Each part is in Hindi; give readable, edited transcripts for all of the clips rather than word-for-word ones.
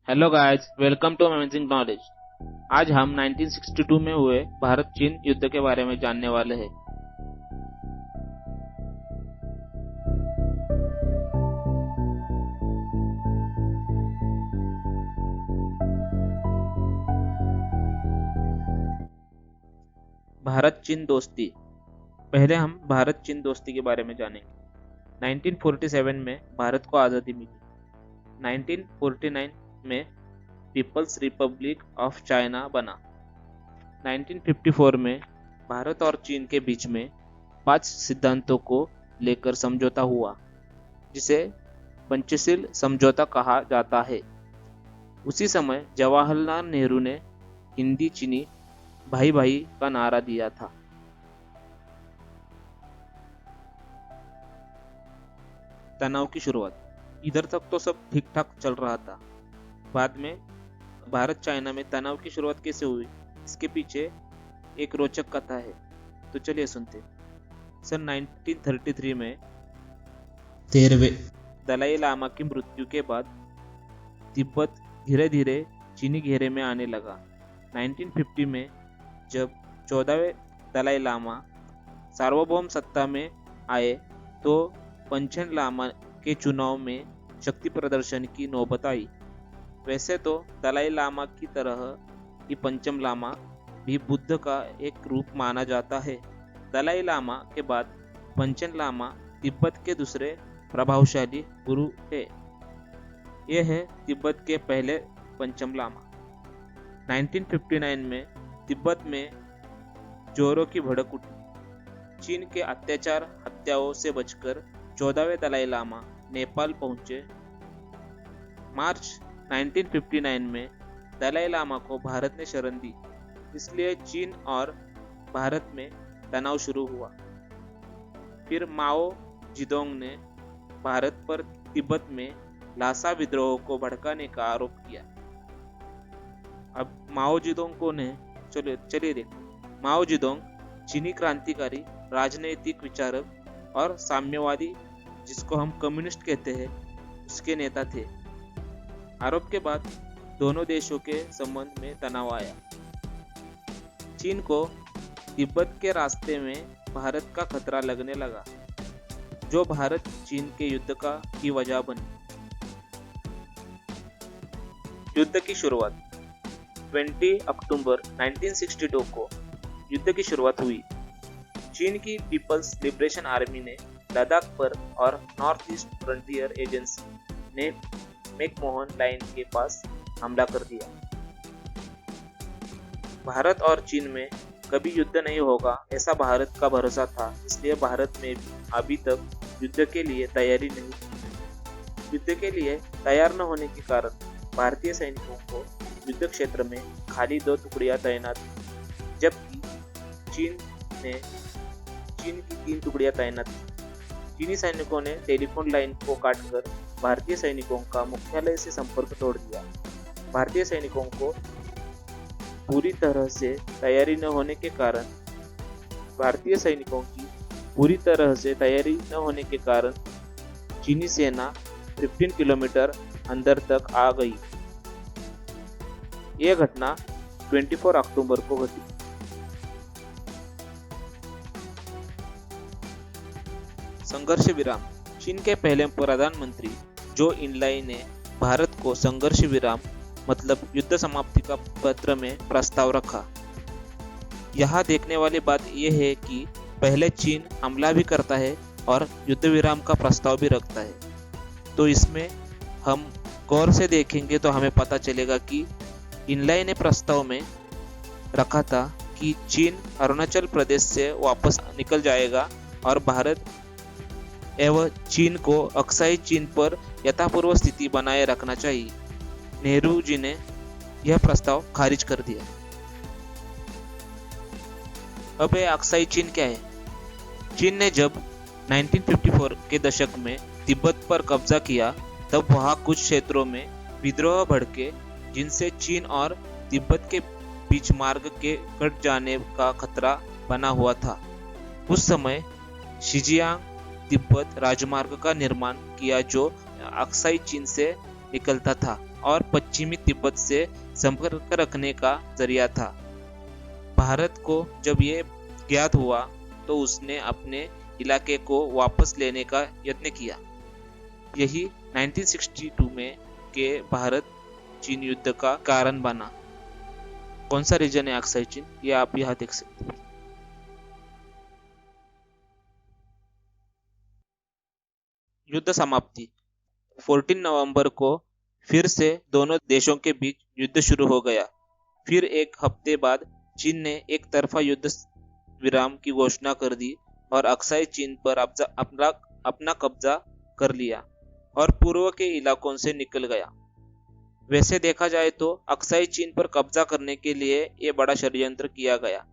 Hello guys, welcome to amazing knowledge. आज हम 1962 में हुए भारत चीन युद्ध के बारे में जानने वाले हैं। भारत चीन दोस्ती। पहले हम भारत चीन दोस्ती के बारे में जानेंगे। 1947 में भारत को आज़ादी मिली। 1949 में पीपल्स रिपब्लिक ऑफ चाइना बना। 1954 में भारत और चीन के बीच में 5 सिद्धांतों को लेकर समझौता हुआ, जिसे पंचशील समझौता कहा जाता है। उसी समय जवाहरलाल नेहरू ने हिंदी चीनी भाई भाई का नारा दिया था। तनाव की शुरुआत। इधर तक तो सब ठीक ठाक चल रहा था। बाद में भारत चाइना में तनाव की शुरुआत कैसे हुई, इसके पीछे एक रोचक कथा है। तो चलिए सुनते। सन 1933 में 13वें दलाई लामा की मृत्यु के बाद तिब्बत धीरे धीरे चीनी घेरे में आने लगा। 1950 में जब 14वें दलाई लामा सार्वभौम सत्ता में आए तो पंचन लामा के चुनाव में शक्ति प्रदर्शन की नौबत आई। वैसे तो दलाई लामा की तरह ही पंचम लामा भी बुद्ध का एक रूप माना जाता है। दलाई लामा के बाद पंचन लामा तिब्बत के दूसरे प्रभावशाली गुरु है। यह है तिब्बत के पहले पंचम लामा। 1959 में तिब्बत में जोरों की भड़क उठी। चीन के अत्याचार हत्याओं से बचकर 14वें दलाई लामा नेपाल पहुंचे। मार्च 1959 में दलाई लामा को भारत ने शरण दी, इसलिए चीन और भारत में तनाव शुरू हुआ। फिर माओ जिदोंग ने भारत पर तिब्बत में लासा विद्रोह को भड़काने का आरोप किया। अब माओ जिदोंग को ने चलिए देखो। माओ जिदोंग चीनी क्रांतिकारी, राजनैतिक विचारक और साम्यवादी, जिसको हम कम्युनिस्ट कहते हैं, उसके नेता थे। आरोप के बाद दोनों देशों के संबंध में तनाव आया। चीन को तिब्बत के रास्ते में भारत का खतरा लगने लगा, जो भारत चीन के युद्ध की वजह बनी। युद्ध की शुरुआत। 20 अक्टूबर 1962 को युद्ध की शुरुआत हुई। चीन की पीपल्स लिबरेशन आर्मी ने लद्दाख पर और नॉर्थ ईस्ट फ्रंटियर एजेंसी ने मैकमोहन लाइन के पास हमला कर दिया। भारत और चीन में कभी युद्ध नहीं होगा ऐसा भारत का भरोसा था, इसलिए भारत में भी अभी तक युद्ध के लिए तैयारी नहीं थी। युद्ध के लिए तैयार न होने के कारण भारतीय सैनिकों को युद्ध क्षेत्र में खाली 2 टुकड़ियां तैनात थी, जबकि चीन की 3 टुकड़ियां तैनात थी। चीनी सैनिकों ने टेलीफोन लाइन को काटकर भारतीय सैनिकों का मुख्यालय से संपर्क तोड़ दिया। भारतीय सैनिकों को पूरी तरह से तैयारी न होने के कारण चीनी सेना 15 किलोमीटर अंदर तक आ गई। यह घटना 24 अक्टूबर को घटी। संघर्ष विराम। चीन के पहले प्रधानमंत्री जो इनलाई ने भारत को संघर्ष विराम मतलब युद्ध समाप्ति का पत्र में प्रस्ताव रखा। यहाँ देखने वाली बात यह है कि पहले चीन हमला भी करता है और युद्ध विराम का प्रस्ताव भी रखता है। तो इसमें हम गौर से देखेंगे तो हमें पता चलेगा कि इनलाई ने प्रस्ताव में रखा था कि चीन अरुणाचल प्रदेश से वापस निकल जाएगा और भारत एवं चीन को अक्साई चीन पर यथापूर्व स्थिति बनाए रखना चाहिए। नेहरू जी ने यह प्रस्ताव खारिज कर दिया। अब यह अक्साई चीन क्या है? चीन ने जब 1954 के दशक में तिब्बत पर कब्जा किया, तब वहां कुछ क्षेत्रों में विद्रोह भड़के, जिनसे चीन और तिब्बत के बीच मार्ग के कट जाने का खतरा बना हुआ था। उस समय शिजियांग तिब्बत राजमार्ग का निर्माण किया, जो अक्साई चीन से निकलता था और पश्चिमी तिब्बत से संपर्क रखने का जरिया था। भारत को जब ये ज्ञात हुआ तो उसने अपने इलाके को वापस लेने का यत्न किया। यही 1962 में के भारत चीन युद्ध का कारण बना। कौन सा रीजन है अक्साई चीन, ये आप यहाँ देख सकते हैं। युद्ध समाप्ति 14 नवंबर को फिर से दोनों देशों के बीच युद्ध शुरू हो गया। फिर एक हफ्ते बाद चीन ने एक तरफा युद्ध विराम की घोषणा कर दी और अक्साई चीन पर अपना कब्जा कर लिया और पूर्व के इलाकों से निकल गया। वैसे देखा जाए तो अक्साई चीन पर कब्जा करने के लिए ये बड़ा षड्यंत्र किया गया।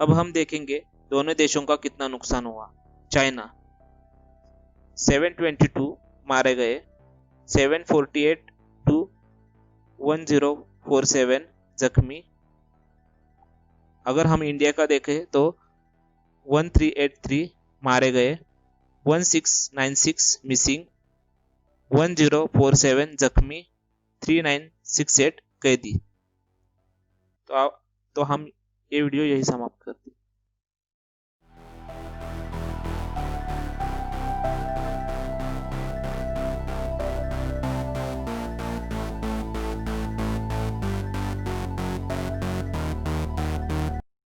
अब हम देखेंगे दोनों देशों का कितना नुकसान हुआ। चाइना 722 मारे गए, 748 टू 1047 जख्मी। अगर हम इंडिया का देखें तो 1383 मारे गए, 1696 मिसिंग, 1047 जख्मी, 3968 कैदी। तो हम ये वीडियो यही समाप्त करते हैं।